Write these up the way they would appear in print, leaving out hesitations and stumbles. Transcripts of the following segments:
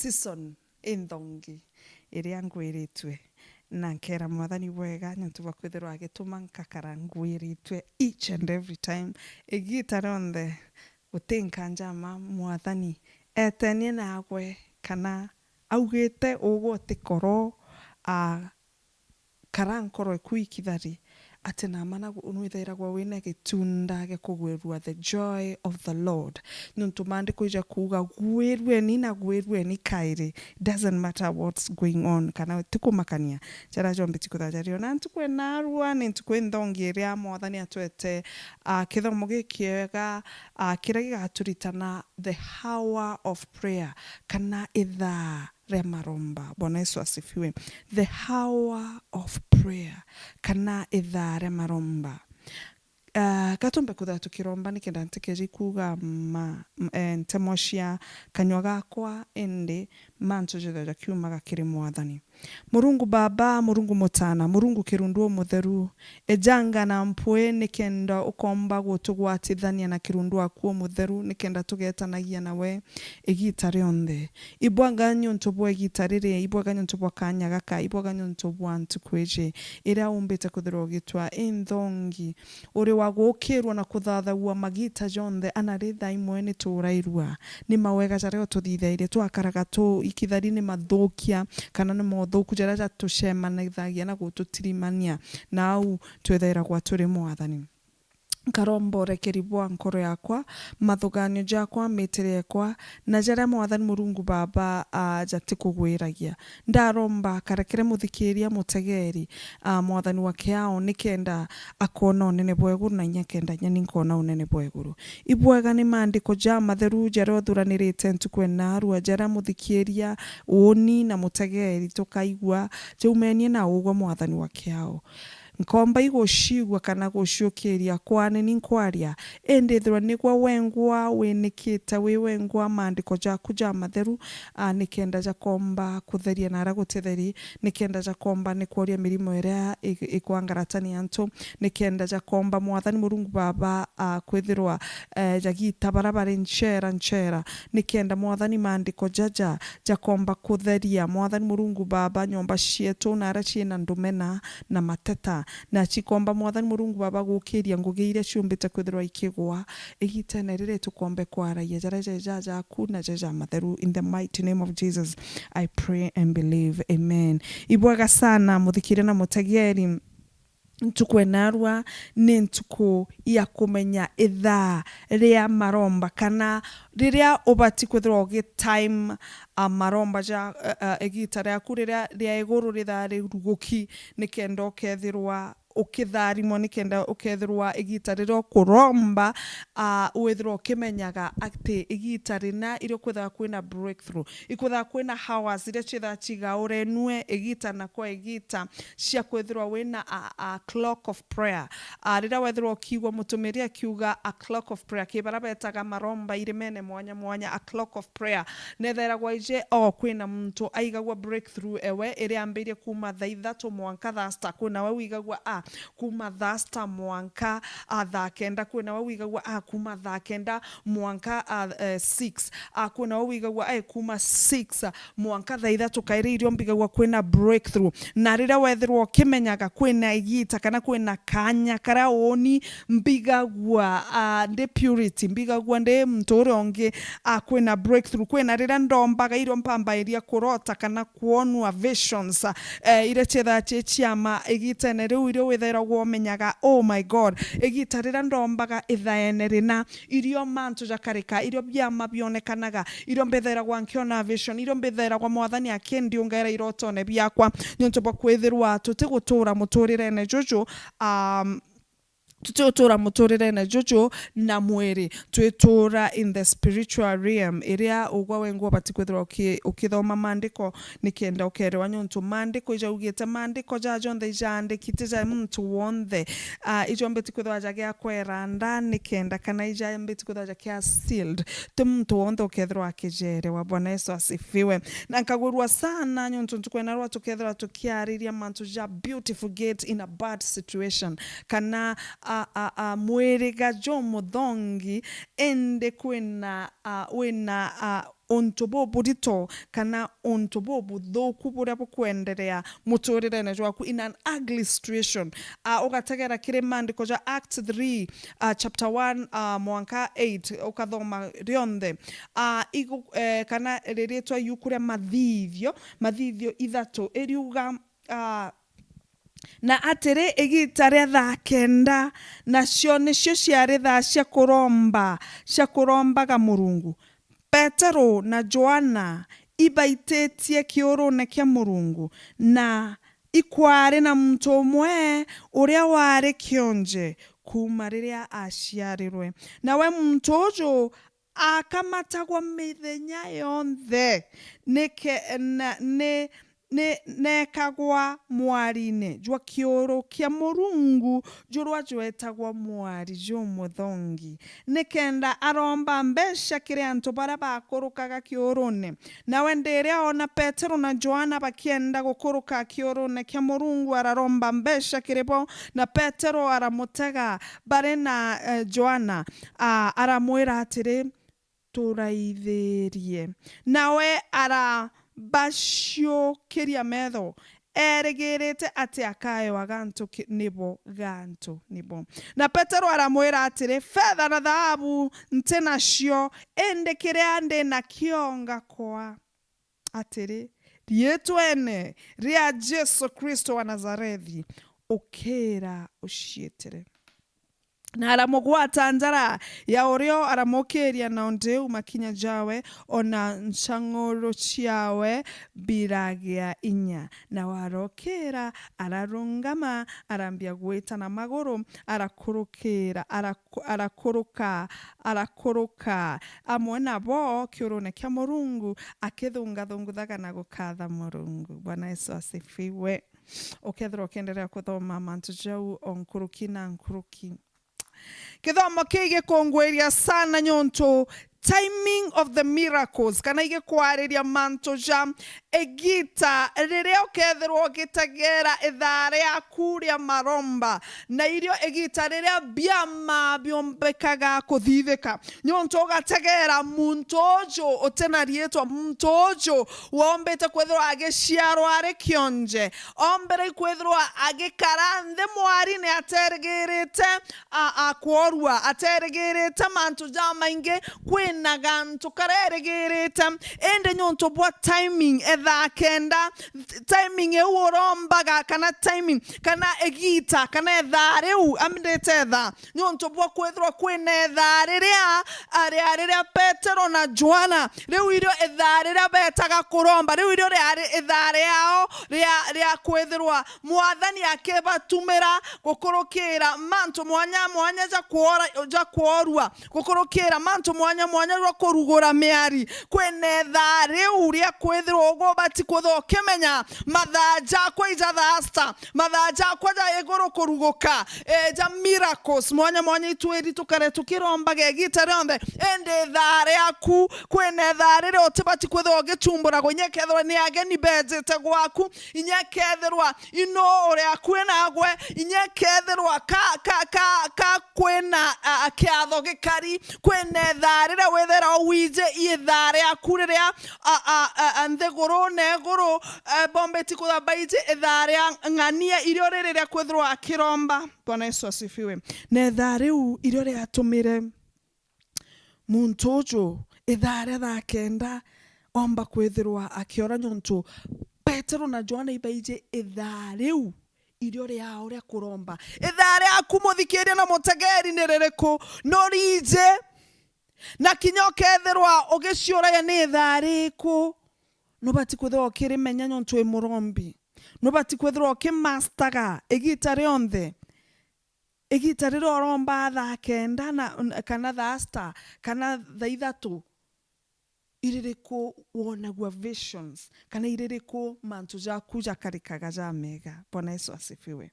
season indongi iria ngwiritwe na nkera mwathani wega nontu bwa kwithirwa agituma nkakara ngwiritwe each and every time igita rionthe gutinkanja mwathani etenie nagwe kana augite ugoti koro karankoro ekuikithari ati namana unwithairagwa wina gitunda gekugwirua the joy of the Lord nuntu maandiko ija kuga gwirweni na gwirweni kairi doesn't matter what's going on kana tikumakania jara jombi tikuthajario na ntukwe narua ni ntukwe ndongi iria mwathani atwete kithomo gikiega kiria gigaturitana the hour of prayer kana ithaa ria maromba. Bwana Yesu asifiwe. The hour of prayer kana ithaa ria maromba. Gatumbe kutha tukiromba nikenda ntekeje kuga ntemoshia kanywa gakwa ende manto jetha kiumaga kiri mwathani. Murungu Baba, Murungu Mutana, Murungu Kirundu Mutheru, ejanga na mpwe nikenda ukomba gutugwatithania na kirundu akuo mutheru nikenda tugetanagia nawe igita rionthe. Ibwaga nyonto bwa igita riri, ibwaga nyonto bwa kanya gaka, ibwaga nyonto bwa ntukweje ira umbite kuthirwo gitwa inthongi uri wagukirwo na kuthathaua magita jonthe anaritha imwe ni turairua ni mawega jario tuthithaire twakaraga tu ikithari ni mathukia kana ni thuku jara tucemanithagia na gututirimania na au twethaira gwa turi mwathani karombore kiribwa nkoro yakwa mathuganio jakwa mitire yakwa na jara mwathani Murungu Baba jatikugwiragia ndaromba karekere muthikiria mutegeri mwathani wake ao nikenda akona unene bweguru na nyakenda nyani nkona unene bweguru ibwega ni maandiko ja matheru jara othuranirite ntukwe narua jara muthikiria uni na mutegeri tukaigwa jaumenie na ugwa mwathani wake ao nkomba igocigwa kana gociukiria kwane ni nkwaria endethwa nigwa wengwa winikita wi wengwa maandiko jaku ja matheru nikenda jakomba kutheria na ara gutetheri nikenda jakomba ni kuoria mirimo iria ikwangaratani antu nikenda jakomba mwathani Murungu Baba kwithirwa jagita barabara nchera nikenda mwathani maandiko jaja jakomba kutheria mwathani Murungu Baba nyomba cietu na ara ciena ndumena na mateta na chikomba mwathani Murungu Baba gukiria ngugiire ciumbite kwithirwa ikigwa igitene rire tukombe kwaraia jara jaku na jaja matheru in the mighty name of Jesus I pray and believe, amen. Ibwaga sana muthikire na mutegeri ntukwe narua ni ntuku ya kumenya ithaa ria maromba kana riria ubati kwithirwa time maromba ja igita riaku riria iguru rithari ruguki nikenda ukethirwa ukitharimo nikenda ukethirwa igita riro kuromba withirwa kimenyaga ati igita rina iro kwitha kwina breakthrough ikwitha kwina hours iria chitha chiga urenue igita na kwa igita cia kwithirwa wina a clock of prayer rira wethirwa kiugwa mutumiria kiuga a clock of prayer kibarabetaga maromba irimene mwanya a clock of prayer nethera gwaije kwina muntu aigagwa breakthrough ewe iria ambirie kuma thaa 3 mwanka thaa 6 kuna we wigagwa kuma thaa 6 mwanka thaa 9 kuna we wigagwa kuma thaa 9 mwanka 6 kuna we wigagwa kuma 6 mwanka thaa 3 kaire irio mbigagwa kwina breakthrough na rira wethirwo kimenyaga kwina igita kana kwina kanya kara oni mbigagwa ndi purity mbigagwa ndi mtore onge kwina breakthrough kwina rira ndombaga irio mpamba iria kurota kana kuonwa visions ire chetha chiama igita ne riu irio wethera gwomenyaga oh my God igita rira ndombaga ithaene rina irio mantu jakarika irio byama bionekanaga irio mbethera gwa nkiona vision irio mbethera gwa mwathani akendi ungera irotone byakwa nyonto bwa kwithirwa tutigutura muturire ne jojo tutura muturire na jojo na mwere tuitura in the spiritual realm iria ugwa wengwa batikwithirwa ukithoma maandiko nikenda ukerewa nyonto maandiko ijaugite maandiko jajonthe jaandikite ja muntu wonthe ijombeti kwithirwa jagia kweranda nikenda kana ijombeti kwithirwa jakia sealed te muntu wonthe ukethirwa akijerewa. Bwana Yesu asifiwe na nkagurwa sana nyonto tukwena tukethirwa tukiariria mantu ja beautiful gate in a bad situation kana mwiriga jo muthongi ende wina untu burito kana untu buthuku buria bukwenderea muturirene jwaku in an ugly situation. Ugategera kiri mandiko ja Acts 3 chapter 1 mwanka 8 ukathoma rionthe kana riritwa yukuria mathithio ithatu iriuga na atiri igita ria thaa kenda nacio nicio ciari thaa cia kurombaga Murungu. Petero na Joana ibaitetie kiurune kia Murungu na ikwari na muntu umwe uria wari kionje kuma riria aciarirwe. Nawe muntu uju akamatagwa mithenya yonthe nekagwa mwarine jwa kioro kia Murungu jurwa jwetagwa mwari jo muthongi nikenda aromba mbesha kiri antu bara bakurukaga kiorone. Nawe ndiria ona Petero na Joana bakienda gukuruka kiorone kia Murungu araromba mbesha kiribo na Petero aramutega bare na Joana aramwira atiri turaithirie nawe basho kiria metho erigirite ati akayo aganto nibo na Petero aramwira atiri fedha na dhahabu ntenacio ende kiria ndi na kionga kwa atiri rietwene ria Jesu Kristo wa Nazarethi ukira ucietire na aramugwata njara ya urio aramukiria na ondeu makinya jawe ona nchangoro ciawe biragia inya na warokera ararungama arambia gwita na maguru arakuruka amwe nabo kiurune kia Murungu akithungathunguthaga na gukatha Murungu. Bwana Yesu asifiwe. Ukethira ukiendelea kuthoma mantu jau onkuruki na nkuruki kithomo kige kongweria sana nyonto timing of the miracles kana ige kwariria manto jam egita riria ukethirwo gitagera ithare akuria maromba na irio egita riria biama biombekaga kuthithika nyonto gategera muntojo otenarietwa muntojo wombete kwethirwo agiciarwa ari kionje ombere kwethirwo agikaranthe mwari ne atergerete akworwa atergerete manto jama inge nagantu kareregirite ende nyonto bwa timing etha kenda timing eurombaga kana timing kana egita kana ethareu amndete etha nyonto bwa kwethirwa kwina ethariria ariria Petero na Joana riu irio ethariria betaga kuromba riu irio riari ethari yao ria kwethirwa mwathani akebatumira gukurukira manto mwanya ja kworwa gukurukira manto mwanya rwa kurugura miari kwene thari uria kwethirwo go bati kwetho kemenya mathaja kwa ithasta mathaja kwa ja iguru kuruguka ja miracles mwanya itweri tukare tukiromba gegita ronde ende thari aku kwene thari ro tibati kwetho gitumbura go nyekethwa ni ageni bejete gwaku inyekethirwa ino uria kwena agwe inyekethirwa ka kwena akiatho gikari kwene thari wethera wije ithare akureria anthegoro negoro bombeti kuthabaije ithare ngania irio riria kwethirwo akiromba. Bwana Yesu asifiwe. Na ithare irio riatumire muntojo ithare tha kenda omba kwethirwa akiora nyonto Petero na Joana ibaije ithare irio riao ria kuromba ithare akumuthikiria na mutegeri niririku no rije na kinyo kethirwa ugiciuraya ni thariku no bati kwethirwa kirimenya nyonto e murombi no bati kwethirwa kimastaga egita rionthe egita riro romba tha kenda na kana thasta kana thaithatu iririku wonagwa visions kana iririku mantu jaku jakarikaga jamega. Bwana Yesu asifiwe.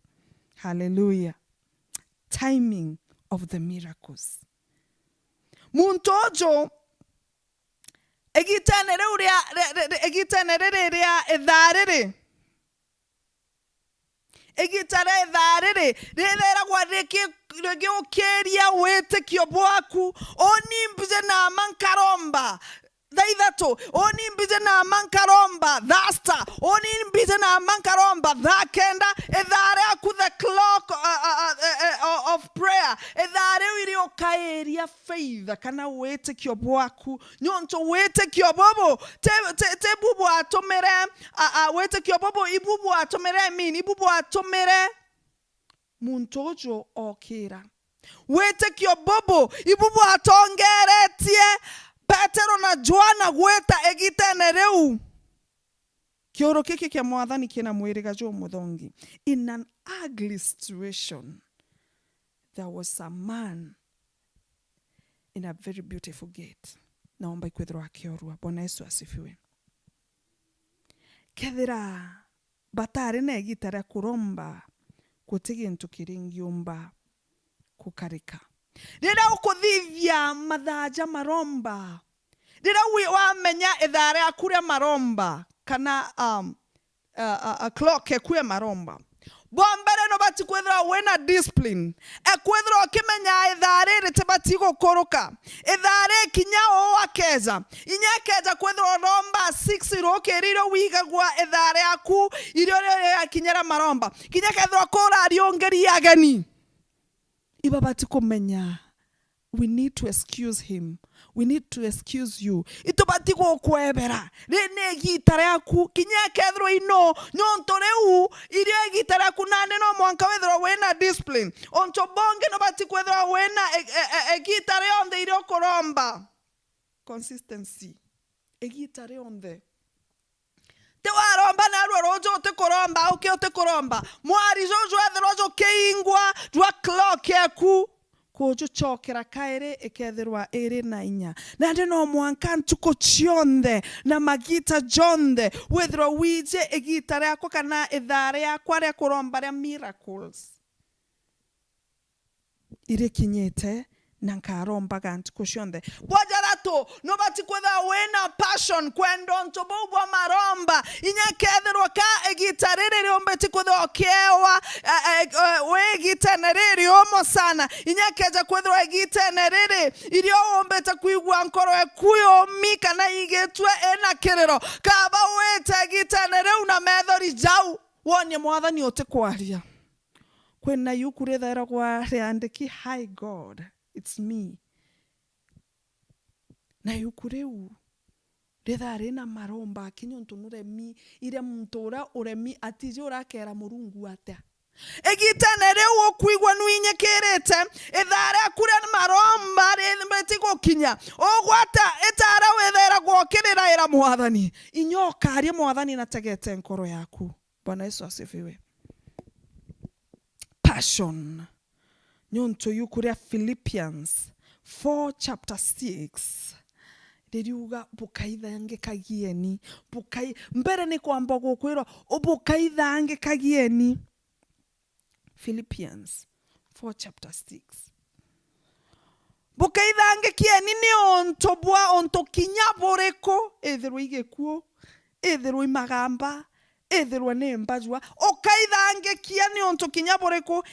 Hallelujah. Timing of the miracles. Muntojo egitenere ria ethariri egitare thariri rithera gwa regiokeria witikio bwaku onimbize na mankaromba Daithato, oni mbize na mankaromba, thasta, oni mbize na mankaromba, thakenda, ethare aku the clock of prayer, ethare wiri okaeria faith, kana wete kio bwaku, nyonto wete kio bobo, te bubu atomere, wete kio bobo, ibubu atomere, ibubu atomere, muntojo okira, wete kio bobo, ibubu atongeretie, Petero na Joana gweta egitene reu kioro kiki kia mwathani kina mwiriga jo muthongi. In an ugly situation, there was a man in a very beautiful gate. Naomba ikwethirwa akiorua. Bwana Yesu asifiwe. Kethira batari na egitare kuromba kutigi ntukiringiumba kukarika. Rira ukuthithia mathaja maromba. Rira wamenya ethare akuria maromba kana clock ekue maromba. Bombere no bati kwethira wena discipline. Ekwethira okimenya ethare ritibati gukoroka. Ethare kinya o akeza. Inya keza kwethira romba 6 rokeriro wigagwa ethare aku irio akinyera maromba. Kinya kethira kora ariongeria ageni. Ibabati kumenya, we need to excuse him. We need to excuse you. Itobati go kwebera. Rene gitare aku kinya kethro ino nyontoreu ire gitare aku nane no mwanka wethro wena discipline. Onto bonge no bati kwethro wena gitare on the iro koromba. Consistency. Gitare on the te waromba na rojo te koromba o ke te koromba mwari jojo ethrojo keingwa dwa clock yaku kojo chokera kaire ekethirwa ere na inya na ndino mwanka ntuko chionde na magita jonde wethro wije egitare yako kana ethare yakwa ria koromba ria miracles ire kinyete na nkaromba gantu kushonde bwajarato no bati kwetha wena passion kwendo ntobo bwa maromba inyakethirwa ka egitarere riombeti kwetha okewa we gitanerere omo sana inyakeja kwetha egitanerere irio ombeta kuigwa nkoro ekuyo mika na igetwe ena kerero kaba weta gitanere una methori jau wonye mwathani otekwaria kwena yukuretha kwa reandiki high God. It's me. Na yukureu. Rethare na maromba kinyo ntunure mi ire mtora uremi atije urakera murungu atia. Egitane reu okuigwa nuinyekerete ethare akure maromba rembeti gokinya ogwata etara wethera gwokirira ira mwathani inyoka ari mwathani nategete nkoro yaku. Bwana Yesu asifiwe. Passion. Nyonto yukuria Philippians 4 chapter 6. Deriuga bukaitha yange kagieni. Bukai mbere ni kwamba gukwirwa obukaitha yange kagieni. Philippians 4 chapter 6. Bukaitha yange kieni ni onto bwa onto kinya boreko ethero igekuo ethero imagamba ethero ne mbajwa okaithange kiani onto kinyaboreko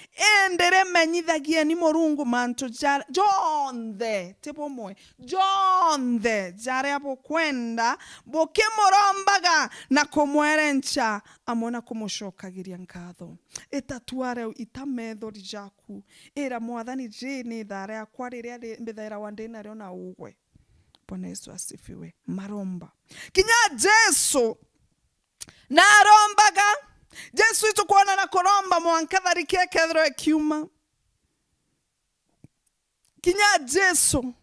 endere menyithagie ni morungu manto John the tipo moe John the jare abo kwenda bokemorombaga na komwerencha amona komoshokagiria nkatho etatuare itamethori jaku era mwathani jeni thare akwariria mbethaira wandena rio na ugwe. Bwana Yesu asifiwe. Maromba kinya Jesu na rombaga Jesu itukuona na koromba mwankadhari kethro ekiuma kinya Jesu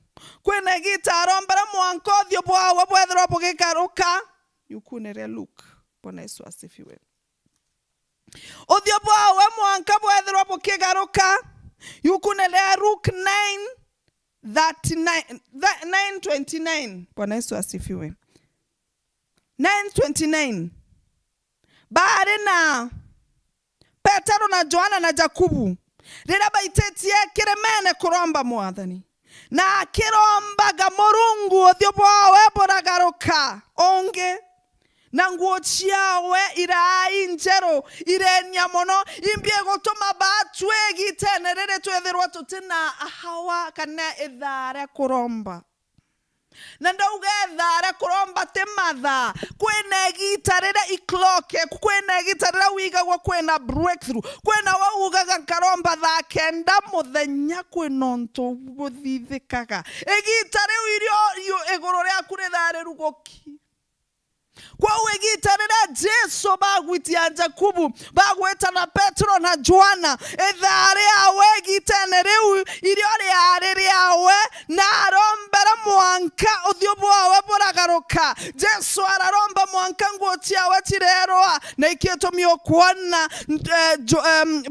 kwena gita rombara mwankothio bwa bwethro bugikaruka yukunere Luke. Bwana Yesu asifiwe. Othio bwa mwanka bwethro bukigaruka yukunere Luke 9:29. Bwana Yesu asifiwe. 9:29. Baada na Petero na Joana na Jakubu rira baitetie kiremene kuromba mwathani na kirombaga murungu othio bwawe boragaruka onge na nguo ciawe irai njero irenia mono imbie gutuma batwe gitenerere twethirwa tutina hawa kana ithare kuromba na ndauga ithare kuromba te matha kwena gitarira ikloke kwena gitarira wigagwa kwena breakthrough kwena waugaga karomba tha kenda muthenya kwena nto buthithikaga egitare irio iguru ria kuri thare rugoki kwa wegitarira Jesu bagwitia Jakubu bagweta na Petro na Joana ethare awe gitenereu irio riare awe na rombera mwanka uthiobo awe boragaruka Jesu araromba mwanka ngoti awe tireroa na ikietomio kuona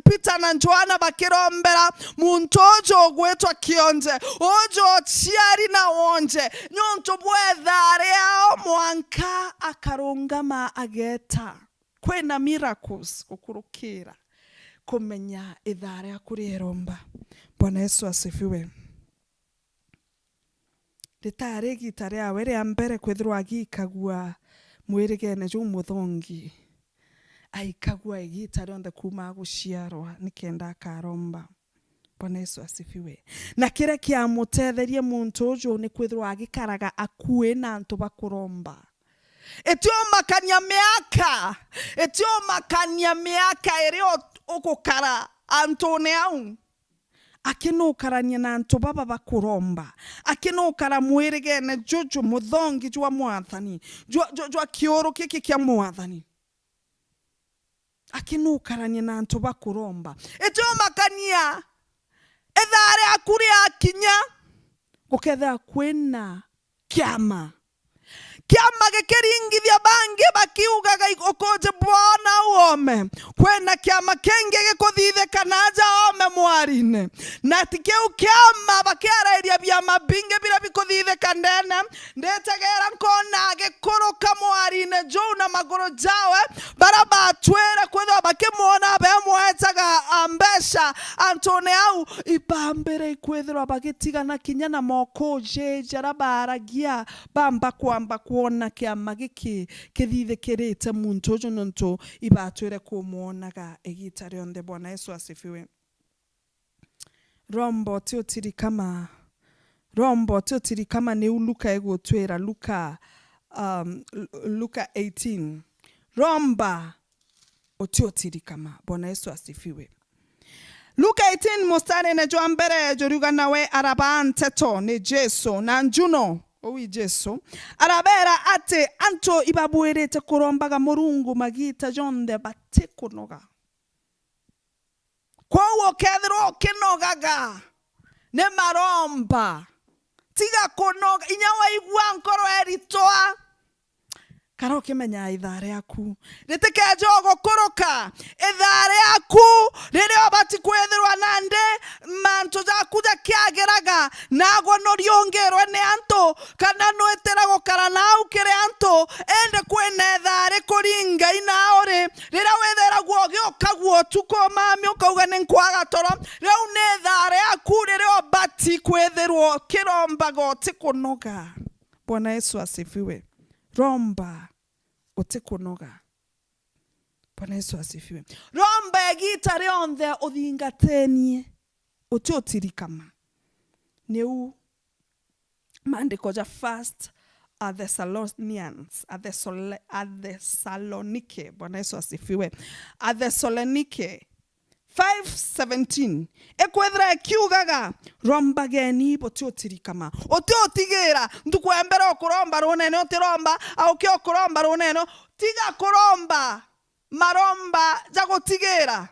Peter na Joana bakirombera muntojo gwetwa kionje ojo chiari na wonje nyonto bwethare ao mwanka akarongama ageta kwena miracles ukurukira kumenya ithare akuri romba. Bwana Yesu asifiwe. Ritare gitare awe ria mbere kwithirwa agikagua mwirigene ju muthongi aikagua igitare onde kuma guciarwa nikenda akaromba. Bwana Yesu asifiwe. Na kire kia mutetherie muntu uju ni kwithirwa agikaraga akue na antu bakuromba. Etio makania miaka eri okukara antone au akinukarania na antu baba bakuromba akinukara mwirigene juju muthongi jwa mwathani jwa kioro kiki kia mwathani akinukarania na antu bakuromba etio makania ethare akuri akinya guketha kwena kiama gekeringithia bangi bakiugaga okoje Bwana uome kwena kiama kenge gikuthithe kanaja ome mwarine na tikeu kiama bakiarairia biama binge bira bikuthithe kandene ndetegera nkona gikuruka mwarine jo na magoro jawe baraba twere kwetha bakimwona bemwetaga ambesha antone au ibambere kwethirwa bagitigana kinya na moko je jarabaragia bamba kwamba kuona kiama giki kithithe kirite muntu uju nonto ibatwire kumwonaga egitare onde. Bwana Yesu asifiwe. Rombo tiotiri kama ni Luka egotwera Luka 18 romba otiotiri kama. Bwana Yesu asifiwe. Luka 18 mustari ne joambere joruga nawe arabanteto ne Jesu na njuno owi Jesu arabera ate anto ibabwerete kurombaga Murungu magita jonde batikunoga kwa kethiro kinogaga ne maromba tiga kunoga inyawa igwa nkoro eritoa karo kimenya ithare aku riteke jogo koroka ithare aku rire obati kwethirwa nande manto jakuja kiageraga nago no riongerwe ne anto kana no eterago karanau kire anto ende kwene ithare kuringa inaore rira wethera gwogi okagwo tuko mami okauga ne nkwaga toro reu ne ithare aku rire obati kwethirwa kiromba goti kunoga. Bwana Yesu asifiwe. Romba otekunoga. Bwana Yesu asifiwe. Romba egitare onthe uthingatenie utiotirikama neu maandiko ja first Thessalonike. Bwana Yesu asifiwe. Thessalonike 5:17 ekwethra kiugaga romba geni botiotirikama otiotigera ndukwembera okuromba runene otiromba au kyo kuromba runene tiga kuromba maromba jagotigera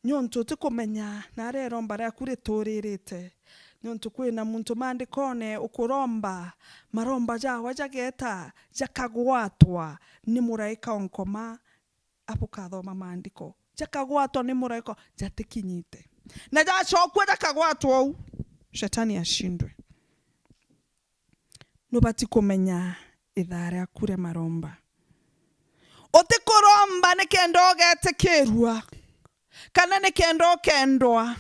nyonto tikumenya nare romba ra kuri toririte nyonto kwina muntu mandikone ukuromba maromba jawa jageta jakagwatwa ni muraika onkoma apukathoma maandiko jakagwatwa ni muraika jatikinyite na jachokwe jakagwatwa shetani ashindwe. Nobati kumenya ithare akure maromba otikuromba ne kendo getekerwa kana ne kendo kendwa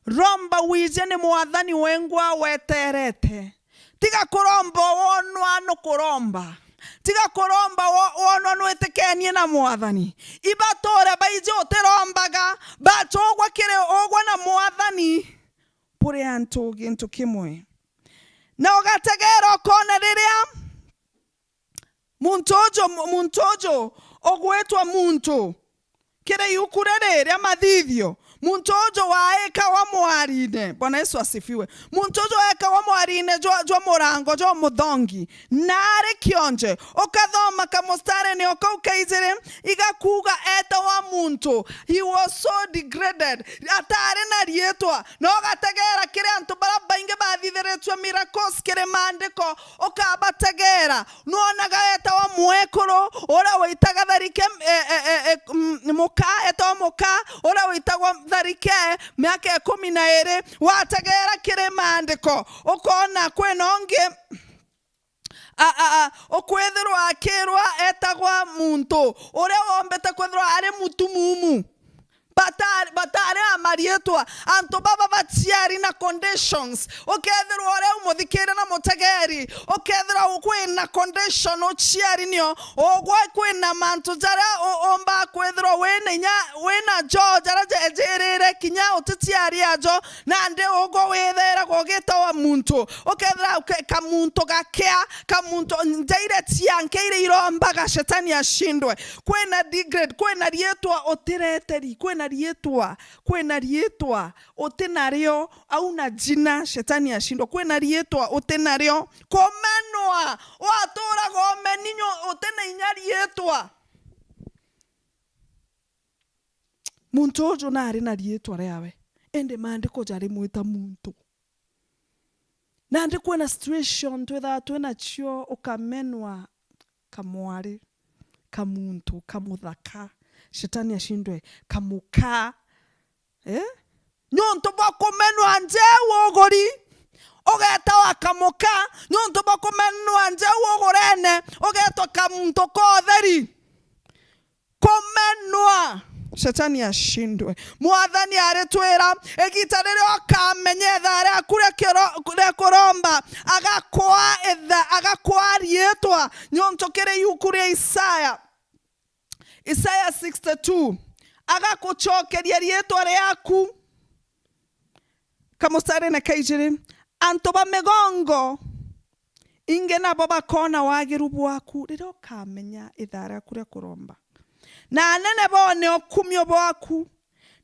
romba wije ni mwathani wengwa weterete tiga kuromba wonwa no kuromba tiga kuromba wono nwetekenie na mwathani ibatore baije utirombaga batogwa kire ogwa na mwathani puri antu gintu kimwe na ugategera kona riria muntojo ogwetwa muntu kire yukurere ria mathithio muntu ojo waeka wa mwarine. Bwana Yesu asifiwe. Muntu ojo waeka wa mwarine jwa murango jwa muthongi nare kionje okathoma kamustare ni okaukaizire igakuga eta wa muntu. He was so degraded atare na rietwa no gategera kire antu barabainge bathithiretwe miracles kire mandiko okabategera nuonaga eta wa mwekoro ora waitaga tharike muka eta wa muka ora waitagwa tharike miaka 12 wategera kire mandiko ukona kwenonge okwethirwa akirwa etagwa muntu uria wombete kwethirwa ari mutumumu batari amarietwa anto baba bachiari na conditions okethirwa ore umuthikire na mutegeri okethirwa kwina condition ochiari nio ogwa kwina mantu jara omba kwethirwa wina jo jara jerere kinya otitiari ajo na nde ogo wethera gogeta wa muntu okethirwa kamuntu gakea kamuntu njaire tiankeire irombaga shetani ashindwe kwina degrade kwina rietwa otireteri kwena rietwa utenario au na jina shetani ashindwa kwena rietwa utenario komenwa watura gomeninyo utena inyari rietwa muntu ojo nari na rietwa riawe ende mandiko jari mwita muntu nandi kwena situation twena chio ukamenwa kamwari kamuntu kamuthaka shetani ashindwe kamuka nyonto bakomenwa nje wogori ogeta wakamuka nyonto bakomenwa nje wogorene ogeta kamuntu kotheri komenwa shetani ashindwe mwathani aretwera egitarere okamenye thare akure kuromba agakwa rietwa nyonto kere yukure Isaiah 62 agakuchokeria rietwa riaku kamustare na kaijiri anto ba megongo inge na baba kona wagiru bwaku riro kamenya ithara kure kuromba na nene bone okumyo bwaku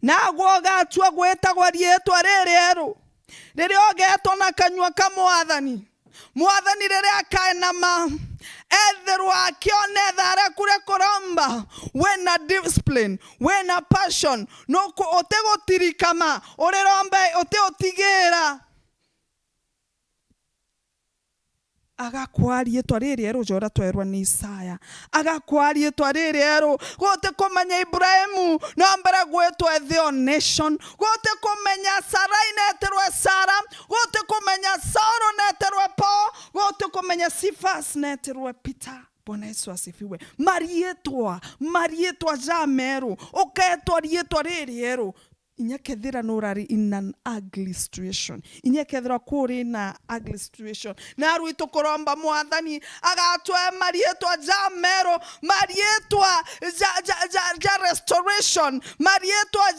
na gwoga atwa gweta gwa rietwa rero riri ogeto na kanywa ka mwathani riri akainama etherwa akione thara kure kuromba wena discipline wena passion no otegotirikama orerombe oteotigera agakwarie twaririero jora twerwa ni Isaya agakwarie twaririero gote komanya Ibrahimu nambara gwetwa the nation gote komanya Sarai neterwa Sara gote komanya Saro neterwa Paul gote komanya Sifas neterwa Peter. Bwana Yesu asifiwe. Marietwa jamero oketwa rietwa ririero inyakethira nurari in an ugly situation inyakethira kuri na ugly situation na ruito koromba mwathani agatwa marietwa jamero marietwa ja restoration marietwa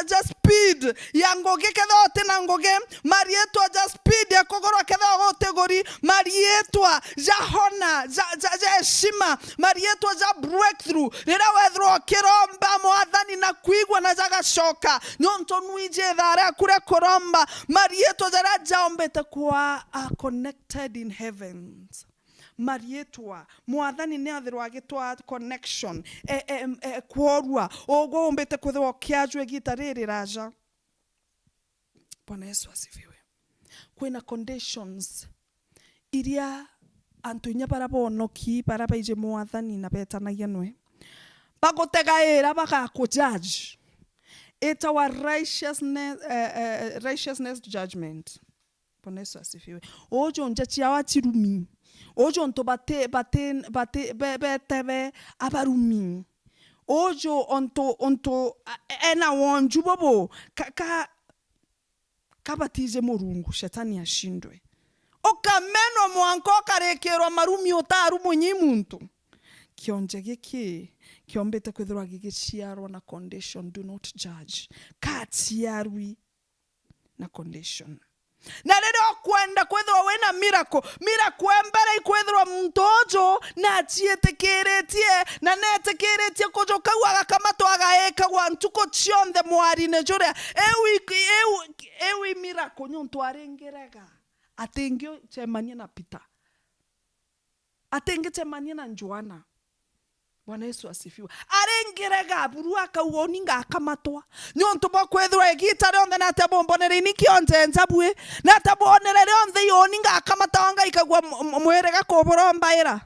ja speed yangoge kethote na ngoge marietwa ja speed yakogorwa kethote gori marietwa ja hona ja heshima marietwa ja breakthrough rira wethro kiromba mwathani na kuigwa na jagashoka nyonto nuije thara kure koromba marieto zara jaombete kwa connected in heavens marietwa mwathani ne athirwa gitwa connection kworwa ogwo ombete kwithwa kiajwe gitariri raja. Bwana Yesu asifiwe. Kwina conditions iria antu nya barabonoki barabaije mwathani na betanagia nwe bagotegaira bakakujudge. It's our righteousness judgment. Bwana Yesu asifiwe. Ojo njachi awachirumi. Ojo nto betebe abarumi. Ojo onto ena wonju bobo kabatize murungu shetani ashindwe. ukamenwa mwanka ukarekerwa marumi utaru munyi muntu kionje giki kiombete kwithirwa gigiciarwo na condition. Do not judge. Kaciarwi na condition. Na rĩrĩa kwenda kwithirwa wĩna miracle mbere ikwithirwa mtojo na ciĩtĩkĩrĩtie na netĩkĩrĩtie kũjo kau agakamatwo agaĩkagwa ntuko cionthe mwarine juria ewi miracle nyontu arengerega atingi chemania na Peter atingi chemania na Joana. Bwana Yesu asifiwe. Arengerega buru akauoni ngakamatwa nyontu bokwethwa egitare onthe na tabombonere ni kionje nzabwe na tabonere onthe yoni ngakamata wanga ikagwa mwerega koborombaira.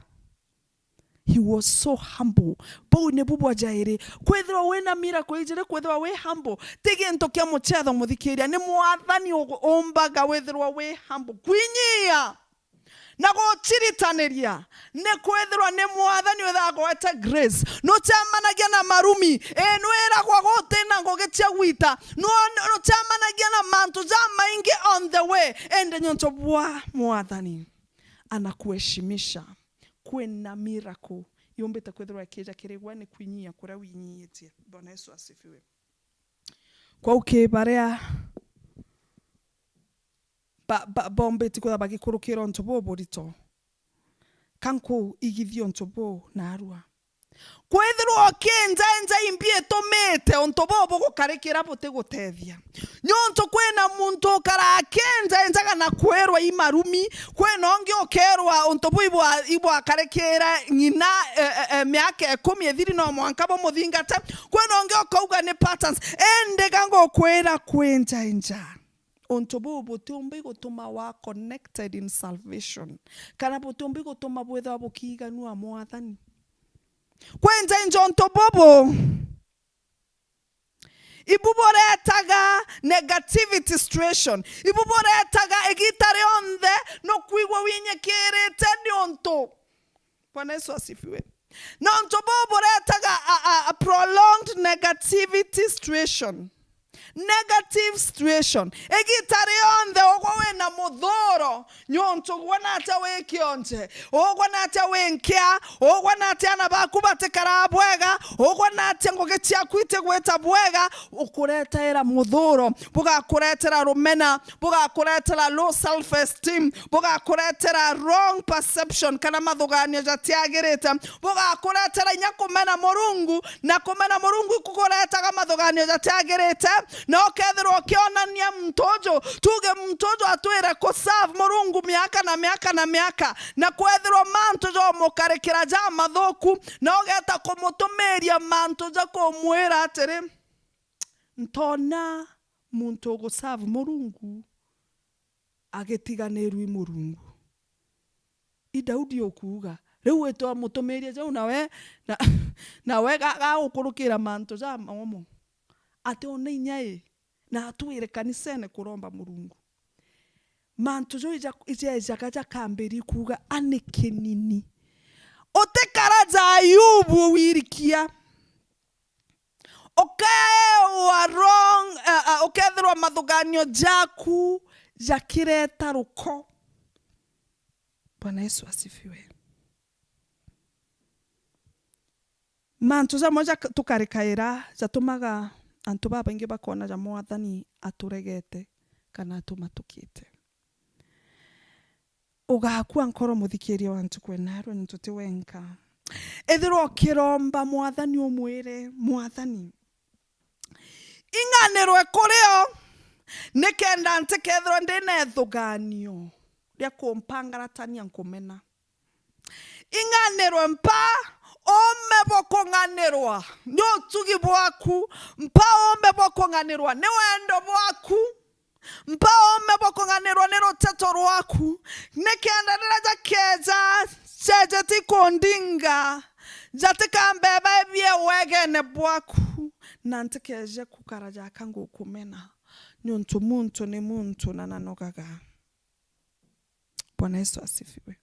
He was so humble. Bo ne bubwa jaire kwethwa wena miracle ijire kwethwa we humble tege ntokia muchetho muthikiria ni mwathani ombaga wethwa we humble kwinyia na gũchiritanĩria nĩ kwethirwa nĩ mwathani wethagwete grace no chamanagia na marumi no eragwa gũtĩna ngũgĩtia gwita no chamanagia na mantu ja maingi on the way ende nyonto bwa mwathani anakuheshimisha kwena miracle yombete kwethirwa kĩja kĩrĩgwa nĩ kwinyia kũrĩa winyiĩtie. Bwana Yesu asifiwe. Kwa ukibaria bombeti kwa bagikurukira ontobo borito kanko igithio ontobo na arua kwethirwa kenza imbie tomete ontobo bogukarekera bote gutethia nyonto kwena muntu kara kenza kana kwerwa imarumi kwena onge okerwa ontobo ibo akarekera nyina miaka 10 ethiri no mwanka bo muthingata kwena onge okauga ne patterns ende gango kwera kwenza ontobo botombe gotoma wa connected in salvation kana botombe gotoma bwetha bokiganwa wa mwathani kwenza ontobobo ibuboretaga negativity situation ibuboretaga egitare onthe no kwigwa winyekerete ni onto. Bwana Yesu asifiwe. Na ontobobo retaga a prolonged negativity situation. Negative situation egitare onthe ogwa wena muthoro nyonto gwana ata we kionje ogwa nata we nkia ogwa nata na baku batekara bwega ogwa nata ngogetia kwite gweta bwega ukureta era muthoro buga kuretera rumena buga kuretera low self esteem buga kuretera wrong perception kana mathugania jatiagireta buga kuretera nyakumena Murungu na kumena Murungu ikukuretaga mathugania jatiagireta na okethirwo kionania mtojo tuge mtojo atwire kuserve Murungu miaka na kwethirwo mantojo mukarekera ja mathoku na ogeta kumutumiria mantojo kumwira atiri ntona muntu guserve Murungu agitiganirwi Murungu Daudi okuga riu etwa mutumiria jo na we ga ukurukira mantojo amomo ate ona inyai na atwire kanisene kuromba Murungu mantu jo ija kaja kamberi kuga anekenini otekaraja Ayubu wirikia wa wrong okethirwa mathuganio jaku jakireta ruko. Bwana Yesu asifiwe. Mantu ja moja tukarikaira jatumaga antu baba ingi bakona ja mwathani aturegete kana atumatukite ugakua nkoro muthikiria wantu kwenaro ntuti wenka ethirwo kiromba mwathani umwire mwathani inganirwe kurio nikenda ntikethirwo ndine thuganio ria kumpangaratania nkumena inganirwe mpa ome bokonganirwa nyo tugi bwaku mpa ome bokonganirwa ne wendo bwaku mpa ome bokonganirwa ne roteto rwaku nekenda niraja keja cheje tikondinga jatika mbeba bie wegene bwaku nantikeje kukaraja kangu kumena nyonto muntu ne muntu nananogaga. Bwana Yesu asifiwe.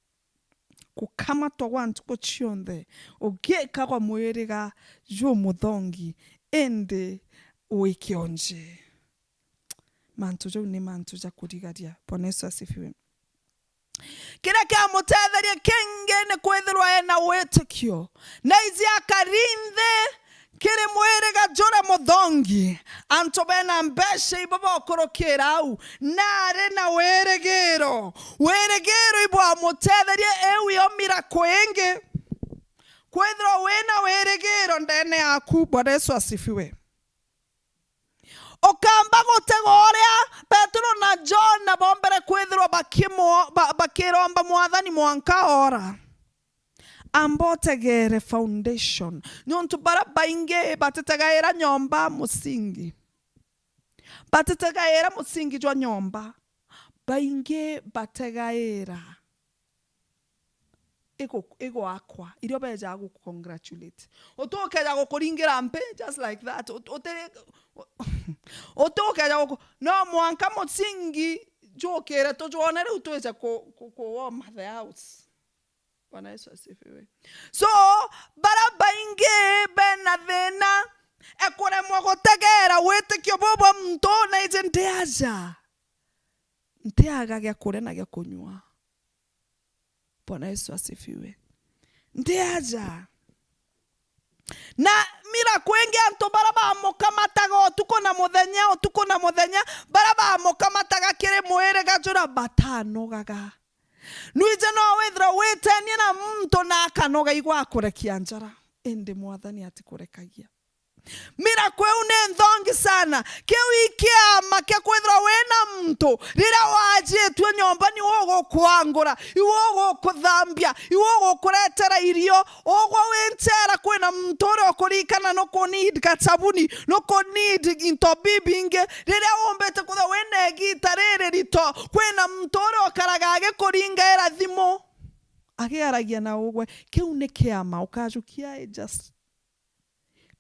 Kukamatwa wantu kuchionde ogeka kwa mwiriga jo muthongi ende uikionje mantu jo ni mantu ja kurigaria. Bwana Yesu asifiwe. Kira kia mutetheria kingi ni kwithirwa ena witikio na izi akarinthe kiri mwiriga jura muthongi antu bena mbeca ibo bokurukira au nari na wirigiro ibwa mutetheria ewu yomira kwingi kwithirwa wina wirigiro ndene yaku. Bwana Yesu asifiwe. Okamba gutega uria Petro na John na bombere kwithirwa bakiromba mwathani mwanka ora ambotegere foundation nyontu bara baingi batetegaira nyomba musingi jwa nyomba baingi bategaira ego akwa irio beja go congratulate otokeja go kuringira mpe just like that otokeja go no mwanka musingi jokere to jonere utoeja ko warm the house. Bwana Yesu asifiwe. So bara baingi bena thina ekuremwa gutegera witikio bobo mtu na izi ntiaga gya kuria na gya kunywa. Bwana Yesu asifiwe. Ndiaja na mira kwengi antu bara bamukamataga tuko na muthenya bara bamukamataga kiri mwire gajura batanogaga nuije no withra witenie na mtu na akanoga igwa kurekia njara indi mwathani atikurekagia. Mira kweu ni nthongi sana kiu ikiama kia kwithra wena mtu rira wajitwe nyomba ni wogo kwangura iwogo kuthambia iwogo kuretera irio ogwo wintera kwina mtu uri kurikana no kunid katabuni no kunid into bibinge rira wombete kutha wena gita riri rito kwina mtu uri okaragage kuringa era thimo agiaragia na ugwe kiu ni kiama ukajukia just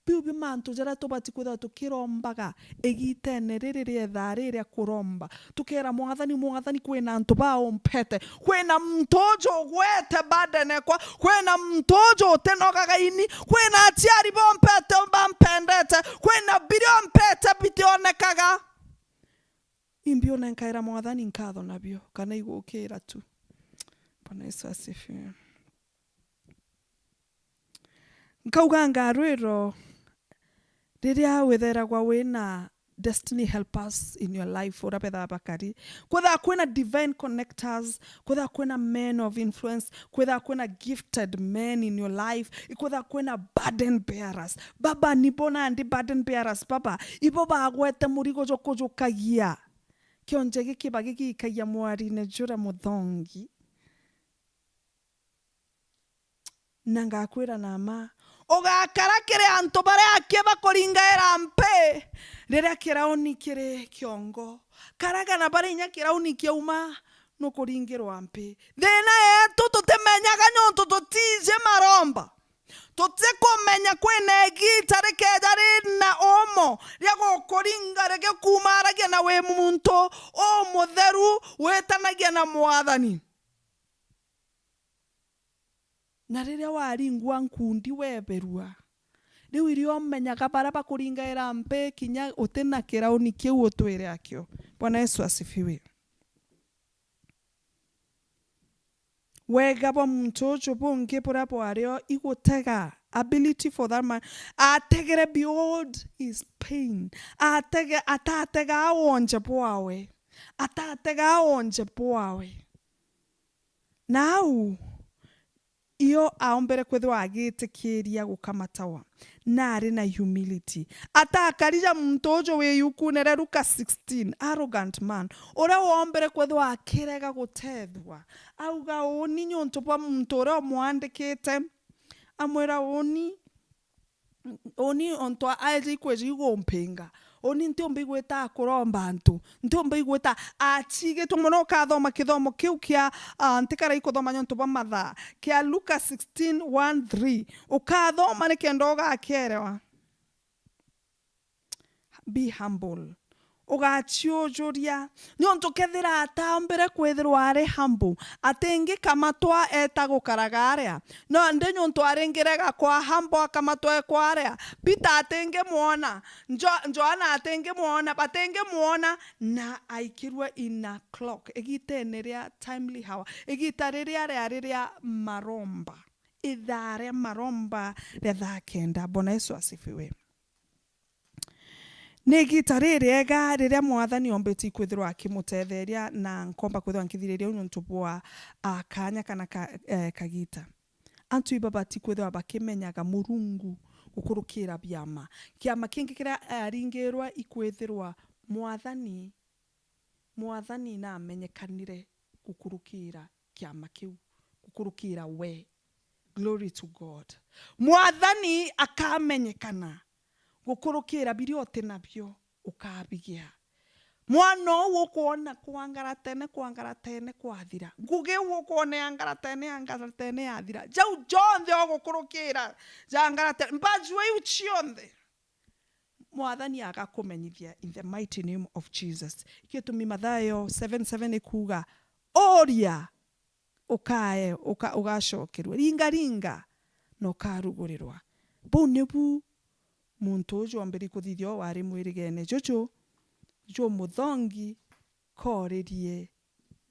biubi mantu jara tobati kwitha tukirombaga egitene riri rietha riria kuromba tukera mwathani kwina antu baompete kwina mtojo gwete badenekwa kwina mtojo tenogaga ini kwina atiari bompete bampendete kwina birio mpete bitionekaga imbio nenkaira mwathani nkatho nabio kana igukira tu. Bwana Yesu asifiwe. Nkauga ngarwiro riria wetheragwa wina destiny helpers in your life urabetha bakari kwetha kwina divine connectors kwetha kwina men of influence kwetha kwina gifted men in your life kwetha kwina burden bearers baba nibona andi burden bearers baba ibo bagwete murigo jokujukagia kionje gikiba gikikagia mwari ne jura muthongi nanga kwira nama ogakara kire antu bare akeba kuringaira mpe rere kiraoni kire kiongo karaga na bare nya kiraoni kiuma no kuringirwa mpe thina yetu tutemenyaga nyontu tutije maromba tutsekomenya kwene gitare kejari na omo ria gukuringa rege kumaragia na we muntu o mutheru wetanagia na mwathani na riria waringwa nkundi weberua riu irio menyaga bara bakuringaira mpe kinya utena kirauni kiu utwire akio. Bwana Yesu asifiwe. Wega bo mtojo bonge pora bwario igutega ability for that man ategere beyond his pain atatega awonje bwawe now iyo aombere kwethwa agitikiria gukamatawa nari na humility atakarija mtojo we yukunere Luka 16 arrogant man ora wombere kwethwa akirega gutethwa auga oni nyonto pa mtora mwandikite amwera oni onto aje kweji gompinga oni ntiombe gweta kuromba antu ntiombe gweta achige tumono kathoma kithomo kiu kia ntikara ikothoma nyonto ba matha kia Luka 16:1-3 ukathoma ni kendo gakerewa be humble ugaciujuria niontu kethira atambire kwithirwa ari humble atingi kamatwa eta gukaragaria no ndi nyuntu aringirega kwa humble akamatwa kwaria Peter atingi muona Joana atingi muona batingi muona na aikirwe in a clock igitene ria timely hour igita riria maromba idhare maromba ria thaa kenda. Bwana Yesu asifiwe. Nĩ igita rĩrĩega rĩrĩa Mwathani ombĩti kwithirwa akimutetheria na nkomba kwithirwa nkithiriria untu bwa kanya kana kagita. Antu ibabati kwithirwa bakimenyaga Murungu gukurukira biama. Kiama kingi kiria aringirwa ikwithirwa Mwathani na amenyekanire gukurukira kiama kiu gukurukira we. Glory to God. Mwathani akamenyekana gukurukira biriote nabyo ukabigia. Mwana wokuona kuangara tene kwathira. Nguge wokuona angaratene yathira. Jau jonthe ogukurukira jangaratene mbajwe uchionthe. Mwathani agakumenyithia in the mighty name of Jesus. Ikitumi Mathayo 7:7 ikuga oria ukae ugacokerwa ringa no karugurirwa. Bu nebu muntu ujo ambiri kuthithio wari mwirigene jojo jo muthongi koririe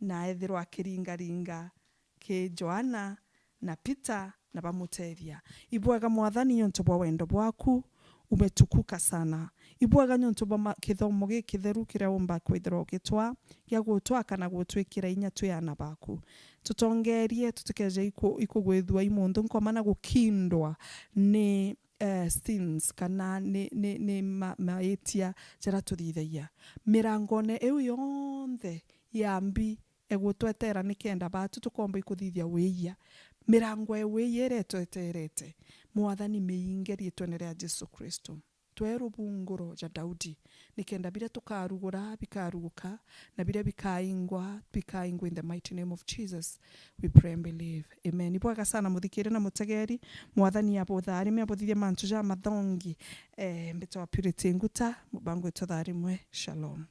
na ethirwa kiringa ke Joana na Peter na bamutethia. Ibwaga Mwathani nyonto bwa wendo bwaku umetukuka sana. Ibwaga nyonto bwa kithomo gikitheru kiria umba kwithirwa gitwa gia gutwa kana gutwikira inya tuyana baku. Tutongerie tutukeje ikugwithwa imundu nkomana gukindwa ni sins kana ni maetia jara tuthithagia mirangone eu yonthe yambi egutwetera nikenda batu tukomba ikuthithia wiya mirango ewiya retweterete Mwathani meingerie twenere Jesu Kristo tweru bunguro ja Daudi nikenda bira tukarugura bikaruguka na bira bikaingwa in the mighty name of Jesus we pray and believe. Amen. Ibwaga sana muthikire na mutegeri Mwathani abothari me abothithie mantu ja mathongi mbito wa purity nguta mubango itotharimwe. Shalom.